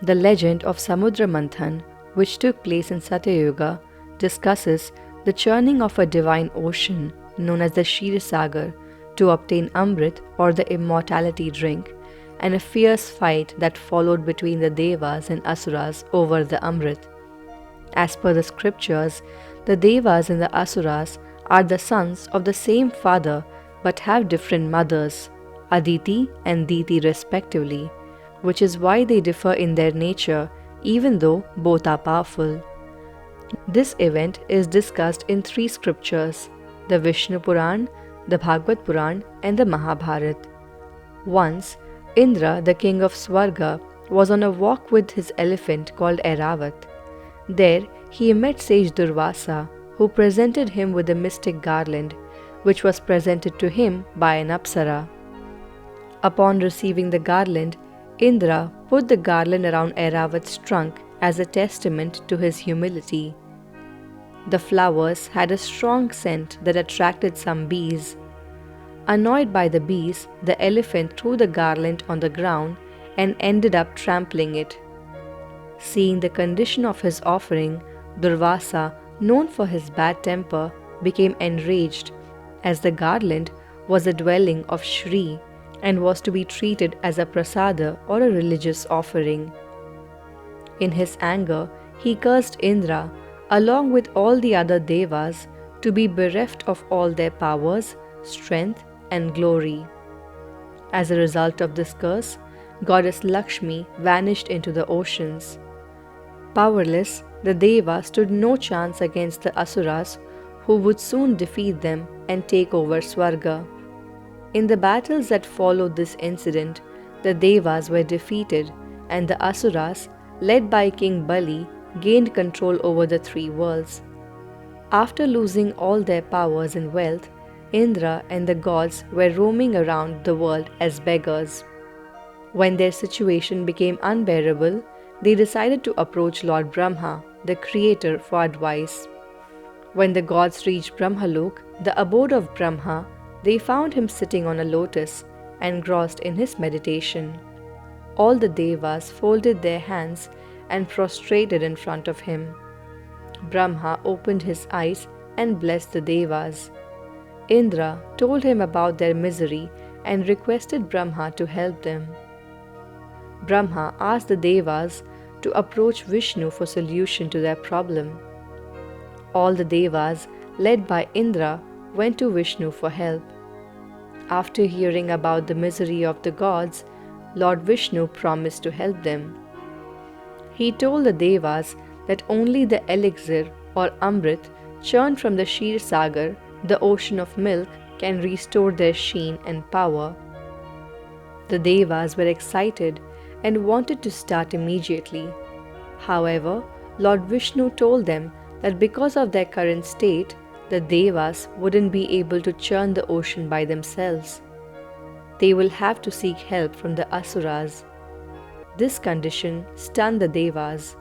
The legend of Samudra Manthan, which took place in Satyuga, discusses the churning of a divine ocean known as the Ksheer Sagar to obtain Amrit or the Immortality Drink, and a fierce fight that followed between the Devas and Asuras over the Amrit. As per the scriptures, the Devas and the Asuras are the sons of the same father but have different mothers, Aditi and Diti respectively, which is why they differ in their nature even though both are powerful. This event is discussed in 3 scriptures, the Vishnu Purana, the Bhagavad Purana and the Mahabharata. Once, Indra, the king of Swarga, was on a walk with his elephant called Airavata. There, he met sage Durvasa, who presented him with a mystic garland, which was presented to him by an Apsara. Upon receiving the garland, Indra put the garland around Airavata's trunk as a testament to his humility. The flowers had a strong scent that attracted some bees. Annoyed by the bees, the elephant threw the garland on the ground and ended up trampling it. Seeing the condition of his offering, Durvasa, known for his bad temper, became enraged, as the garland was a dwelling of Shri and was to be treated as a prasada or a religious offering. In his anger, he cursed Indra, along with all the other Devas, to be bereft of all their powers, strength, and glory. As a result of this curse, goddess Lakshmi vanished into the oceans. Powerless, the Devas stood no chance against the Asuras, who would soon defeat them and take over Swarga. In the battles that followed this incident, the Devas were defeated and the Asuras, led by King Bali, gained control over the 3 worlds. After losing all their powers and wealth, Indra and the gods were roaming around the world as beggars. When their situation became unbearable, they decided to approach Lord Brahma, the creator, for advice. When the gods reached Brahmalok, the abode of Brahma, they found him sitting on a lotus, engrossed in his meditation. All the Devas folded their hands and prostrated in front of him. Brahma opened his eyes and blessed the Devas. Indra told him about their misery and requested Brahma to help them. Brahma asked the Devas to approach Vishnu for solution to their problem. All the Devas, led by Indra, went to Vishnu for help. After hearing about the misery of the gods, Lord Vishnu promised to help them. He told the Devas that only the elixir or Amrit churned from the Ksheer Sagar, the ocean of milk, can restore their sheen and power. The Devas were excited and wanted to start immediately. However, Lord Vishnu told them that because of their current state, the Devas wouldn't be able to churn the ocean by themselves. They will have to seek help from the Asuras. This condition stunned the Devas.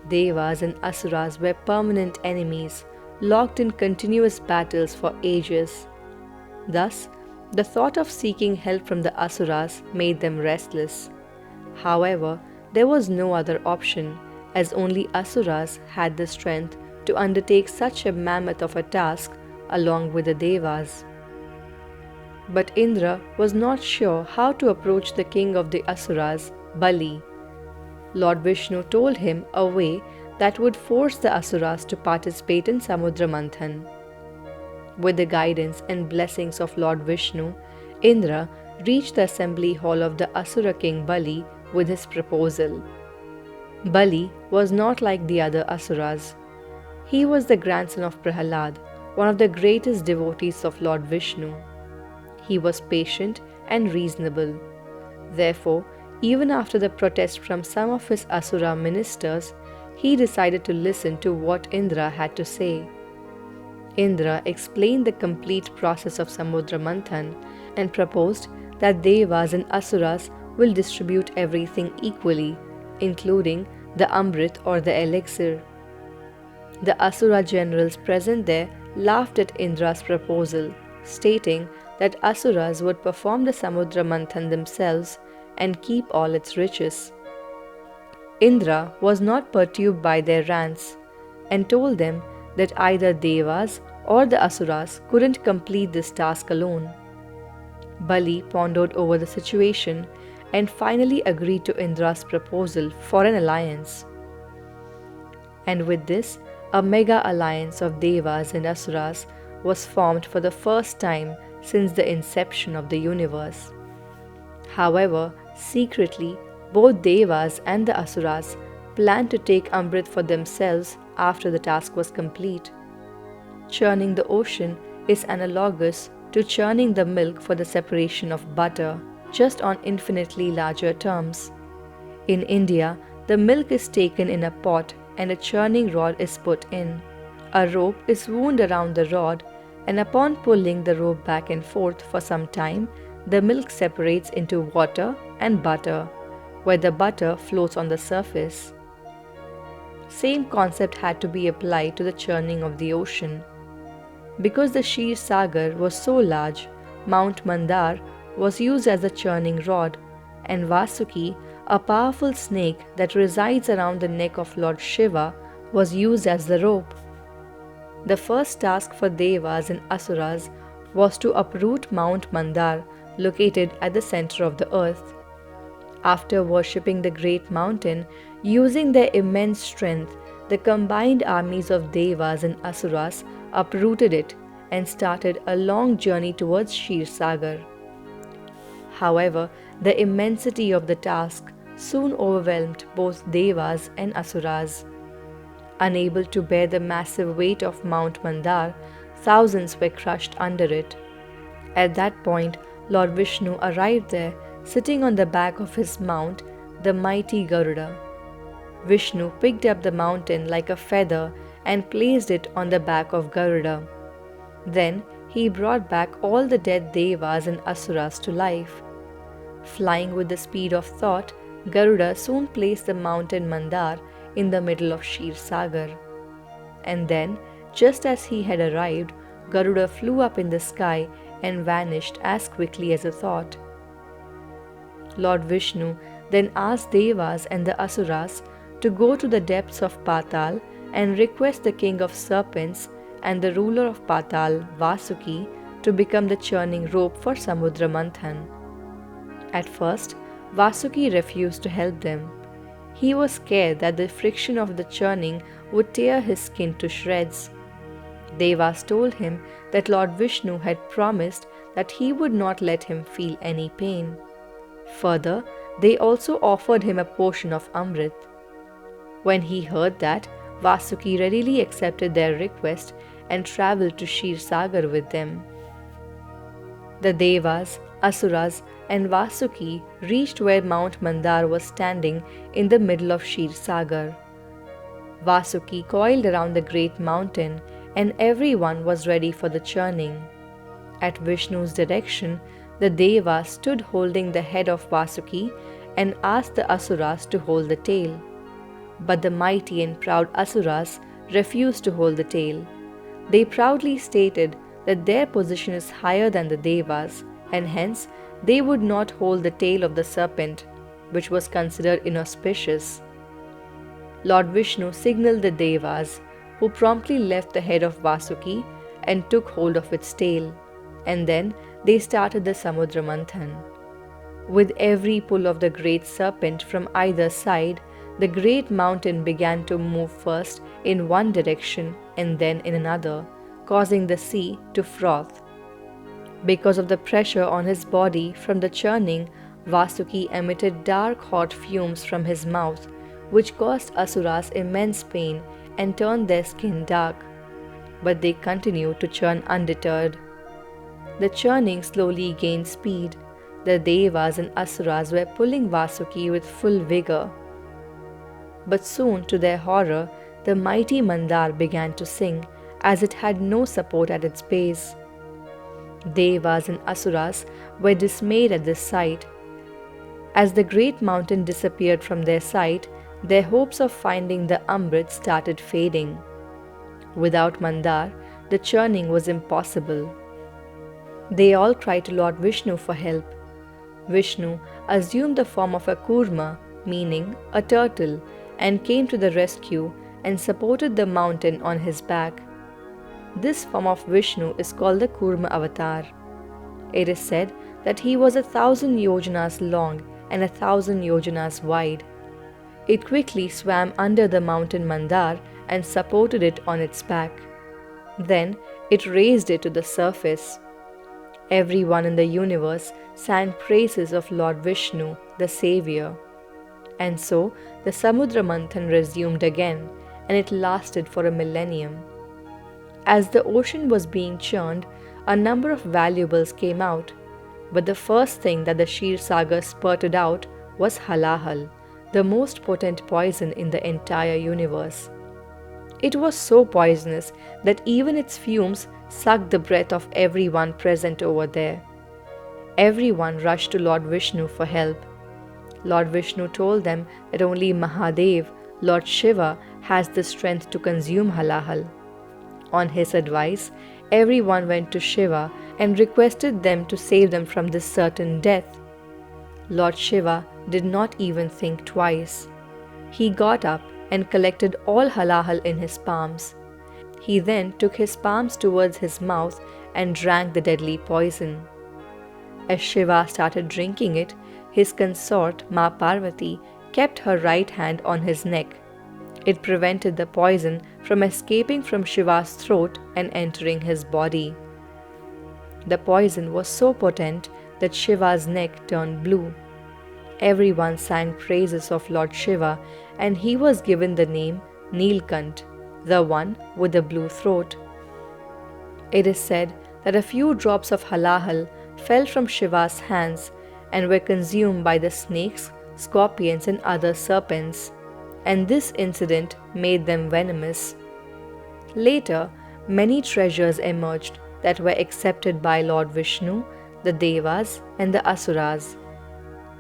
Devas and Asuras were permanent enemies, locked in continuous battles for ages. Thus, the thought of seeking help from the Asuras made them restless. However, there was no other option, as only Asuras had the strength to undertake such a mammoth of a task along with the Devas. But Indra was not sure how to approach the king of the Asuras, Bali. Lord Vishnu told him a way that would force the Asuras to participate in Samudra Manthan. With the guidance and blessings of Lord Vishnu, Indra reached the assembly hall of the Asura king Bali with his proposal. Bali was not like the other Asuras. He was the grandson of Prahlad, one of the greatest devotees of Lord Vishnu. He was patient and reasonable. Therefore, even after the protest from some of his Asura ministers, he decided to listen to what Indra had to say. Indra explained the complete process of Samudra Manthan and proposed that Devas and Asuras will distribute everything equally, including the Amrit or the elixir. The Asura generals present there laughed at Indra's proposal, stating that Asuras would perform the Samudra Manthan themselves and keep all its riches. Indra was not perturbed by their rants and told them that either Devas or the Asuras couldn't complete this task alone. Bali pondered over the situation and finally agreed to Indra's proposal for an alliance. And with this, a mega alliance of Devas and Asuras was formed for the first time since the inception of the universe. However, secretly, both Devas and the Asuras planned to take Amrit for themselves after the task was complete. Churning the ocean is analogous to churning the milk for the separation of butter, just on infinitely larger terms. In India, the milk is taken in a pot and a churning rod is put in. A rope is wound around the rod, and upon pulling the rope back and forth for some time, the milk separates into water and butter, where the butter floats on the surface. Same concept had to be applied to the churning of the ocean. Because the Ksheer Sagar was so large, Mount Mandar was used as the churning rod, and Vasuki, a powerful snake that resides around the neck of Lord Shiva, was used as the rope. The first task for Devas and Asuras was to uproot Mount Mandar, located at the center of the earth. After worshipping the great mountain, using their immense strength, the combined armies of Devas and Asuras uprooted it and started a long journey towards Ksheer Sagar. However, the immensity of the task soon overwhelmed both Devas and Asuras. Unable to bear the massive weight of Mount Mandar, thousands were crushed under it. At that point, Lord Vishnu arrived there, sitting on the back of his mount, the mighty Garuda. Vishnu picked up the mountain like a feather and placed it on the back of Garuda. Then he brought back all the dead Devas and Asuras to life. Flying with the speed of thought, Garuda soon placed the mountain Mandar in the middle of Ksheer Sagar. And then, just as he had arrived, Garuda flew up in the sky and vanished as quickly as a thought. Lord Vishnu then asked Devas and the Asuras to go to the depths of Patal and request the king of serpents and the ruler of Patal, Vasuki, to become the churning rope for Samudra Manthan. At first, Vasuki refused to help them. He was scared that the friction of the churning would tear his skin to shreds. Devas told him that Lord Vishnu had promised that he would not let him feel any pain. Further, they also offered him a portion of Amrit. When he heard that, Vasuki readily accepted their request and travelled to Ksheer Sagar with them. The Devas, Asuras, and Vasuki reached where Mount Mandar was standing in the middle of Ksheer Sagar. Vasuki coiled around the great mountain, and everyone was ready for the churning. At Vishnu's direction, the Devas stood holding the head of Vasuki and asked the Asuras to hold the tail. But the mighty and proud Asuras refused to hold the tail. They proudly stated that their position is higher than the Devas, and hence they would not hold the tail of the serpent, which was considered inauspicious. Lord Vishnu signaled the Devas, who promptly left the head of Vasuki and took hold of its tail, and then they started the Samudra Manthan. With every pull of the great serpent from either side, the great mountain began to move first in one direction and then in another, causing the sea to froth. Because of the pressure on his body from the churning, Vasuki emitted dark hot fumes from his mouth, which caused Asuras immense pain and turned their skin dark. But they continued to churn undeterred. The churning slowly gained speed. The Devas and Asuras were pulling Vasuki with full vigor. But soon, to their horror, the mighty Mandar began to sink, as it had no support at its base. Devas and Asuras were dismayed at this sight. As the great mountain disappeared from their sight, their hopes of finding the Amrit started fading. Without Mandar, the churning was impossible. They all cried to Lord Vishnu for help. Vishnu assumed the form of a kurma meaning a turtle, and came to the rescue and supported the mountain on his back. This form of Vishnu is called the Kurma avatar. It is said that he was 1,000 yojanas long and 1,000 yojanas wide. It quickly swam under the mountain Mandar and supported it on its back. Then it raised it to the surface. Everyone in the universe sang praises of Lord Vishnu, the Savior. And so the Samudra Manthan resumed again, and it lasted for a millennium. As the ocean was being churned, a number of valuables came out, but the first thing that the Ksheer Sagar spurted out was halahal, the most potent poison in the entire universe. It was so poisonous that even its fumes sucked the breath of everyone present over there. Everyone rushed to Lord Vishnu for help. Lord Vishnu told them that only Mahadev, Lord Shiva, has the strength to consume halahal. On his advice, everyone went to Shiva and requested them to save them from this certain death. Lord Shiva did not even think twice. He got up and collected all halahal in his palms. He then took his palms towards his mouth and drank the deadly poison. As Shiva started drinking it, his consort, Ma Parvati, kept her right hand on his neck. It prevented the poison from escaping from Shiva's throat and entering his body. The poison was so potent that Shiva's neck turned blue. Everyone sang praises of Lord Shiva, and he was given the name Neelkant, the one with the blue throat. It is said that a few drops of halahal fell from Shiva's hands and were consumed by the snakes, scorpions, and other serpents, and this incident made them venomous. Later, many treasures emerged that were accepted by Lord Vishnu, the Devas, and the Asuras.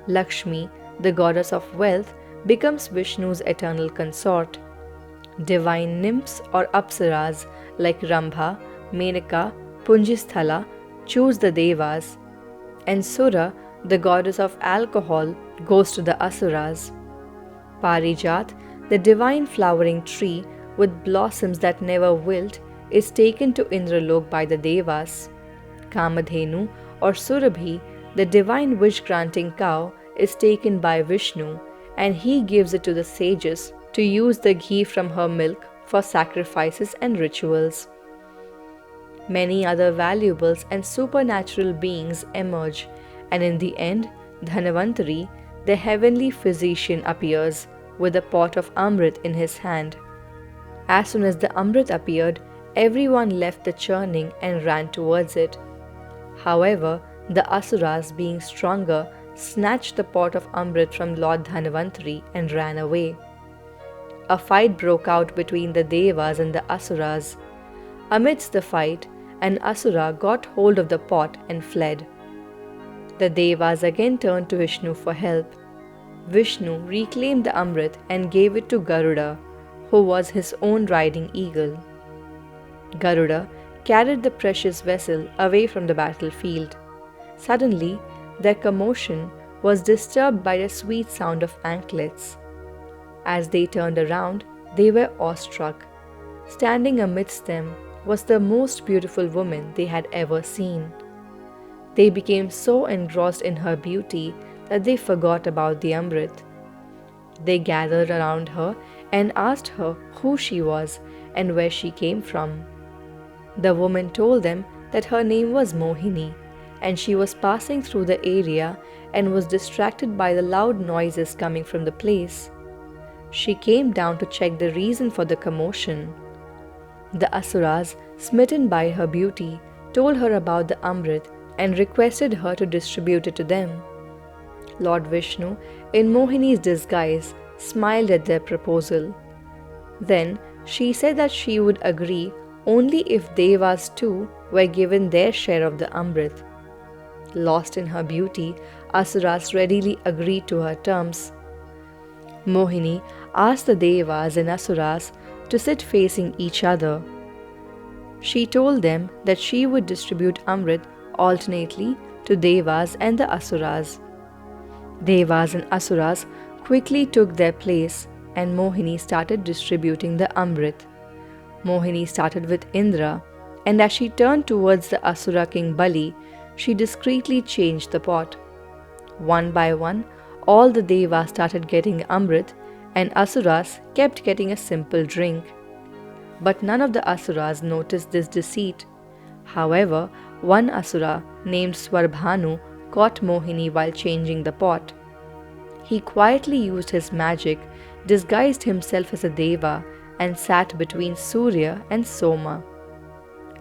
Lakshmi, the goddess of wealth, becomes Vishnu's eternal consort. Divine nymphs or Apsaras like Rambha, Menaka, Punjisthala choose the Devas, and Sura, the goddess of alcohol, goes to the Asuras. Parijat, the divine flowering tree with blossoms that never wilt, is taken to Indralok by the Devas. Kamadhenu or Surabhi, the divine wish-granting cow, is taken by Vishnu, and he gives it to the sages to use the ghee from her milk for sacrifices and rituals. Many other valuables and supernatural beings emerge, and in the end, Dhanvantari, the heavenly physician, appears with a pot of Amrit in his hand. As soon as the Amrit appeared, everyone left the churning and ran towards it. However, the Asuras, being stronger, snatched the pot of Amrit from Lord Dhanvantari and ran away. A fight broke out between the Devas and the Asuras. Amidst the fight, an Asura got hold of the pot and fled. The Devas again turned to Vishnu for help. Vishnu reclaimed the Amrit and gave it to Garuda, who was his own riding eagle. Garuda carried the precious vessel away from the battlefield. Suddenly, their commotion was disturbed by the sweet sound of anklets. As they turned around, they were awestruck. Standing amidst them was the most beautiful woman they had ever seen. They became so engrossed in her beauty that they forgot about the Amrit. They gathered around her and asked her who she was and where she came from. The woman told them that her name was Mohini, and she was passing through the area and was distracted by the loud noises coming from the place. She came down to check the reason for the commotion. The Asuras, smitten by her beauty, told her about the Amrit and requested her to distribute it to them. Lord Vishnu, in Mohini's disguise, smiled at their proposal. Then she said that she would agree only if Devas too were given their share of the Amrit. Lost in her beauty, Asuras readily agreed to her terms. Mohini asked the Devas and Asuras to sit facing each other. She told them that she would distribute Amrit alternately to Devas and the Asuras. Devas and Asuras quickly took their place and Mohini started distributing the Amrit. Mohini started with Indra, and as she turned towards the Asura king Bali, she discreetly changed the pot. One by one, all the Devas started getting Amrit, and Asuras kept getting a simple drink. But none of the Asuras noticed this deceit. However, one Asura named Swarbhanu caught Mohini while changing the pot. He quietly used his magic, disguised himself as a Deva, and sat between Surya and Soma.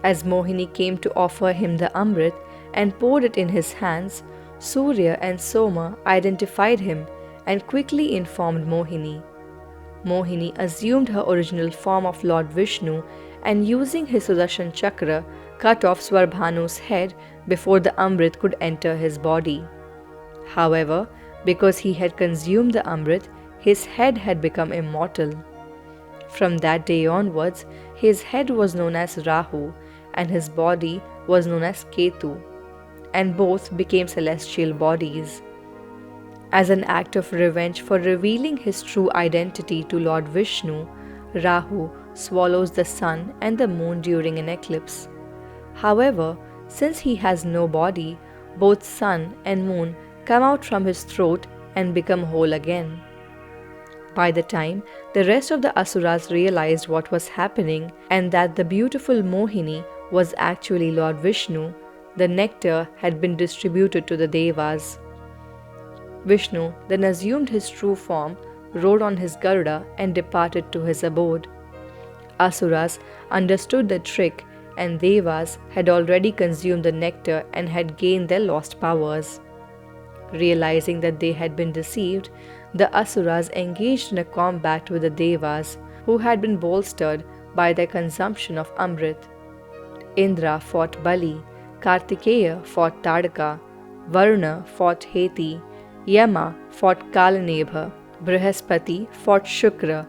As Mohini came to offer him the Amrit and poured it in his hands, Surya and Soma identified him and quickly informed Mohini. Mohini assumed her original form of Lord Vishnu and using his Sudarshan Chakra cut off Swarbhanu's head before the Amrit could enter his body. However, because he had consumed the Amrit, his head had become immortal. From that day onwards, his head was known as Rahu and his body was known as Ketu, and both became celestial bodies. As an act of revenge for revealing his true identity to Lord Vishnu, Rahu swallows the sun and the moon during an eclipse. However, since he has no body, both sun and moon come out from his throat and become whole again. By the time the rest of the Asuras realized what was happening and that the beautiful Mohini was actually Lord Vishnu, the nectar had been distributed to the Devas. Vishnu then assumed his true form, rode on his Garuda and departed to his abode. Asuras understood the trick and Devas had already consumed the nectar and had gained their lost powers. Realizing that they had been deceived, the Asuras engaged in a combat with the Devas, who had been bolstered by their consumption of Amrit. Indra fought Bali, Kartikeya fought Tadaka, Varuna fought Heti, Yama fought Kalanebha, Brihaspati fought Shukra,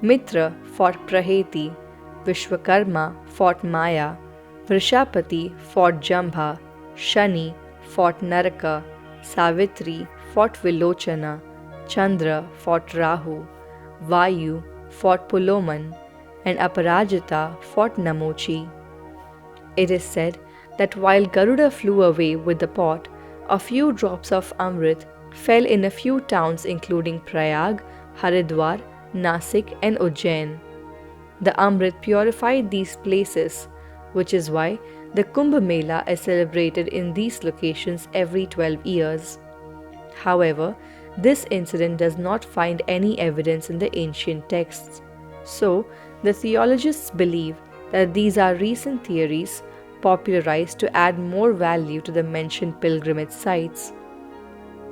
Mitra fought Praheti, Vishwakarma fought Maya, Vrishapati fought Jambha, Shani fought Naraka, Savitri fought Vilochana, Chandra fought Rahu, Vayu fought Puloman, and Aparajita fought Namochi. It is said that while Garuda flew away with the pot, a few drops of Amrit fell in a few towns including Prayag, Haridwar, Nasik and Ujjain. The Amrit purified these places, which is why the Kumbh Mela is celebrated in these locations every 12 years. However, this incident does not find any evidence in the ancient texts. So, the theologists believe that these are recent theories popularized to add more value to the mentioned pilgrimage sites.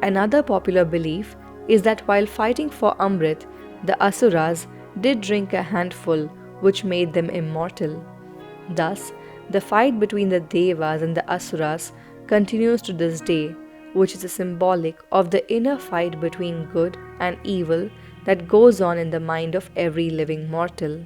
Another popular belief is that while fighting for Amrit, the Asuras did drink a handful, which made them immortal. Thus, the fight between the Devas and the Asuras continues to this day, which is a symbolic of the inner fight between good and evil that goes on in the mind of every living mortal.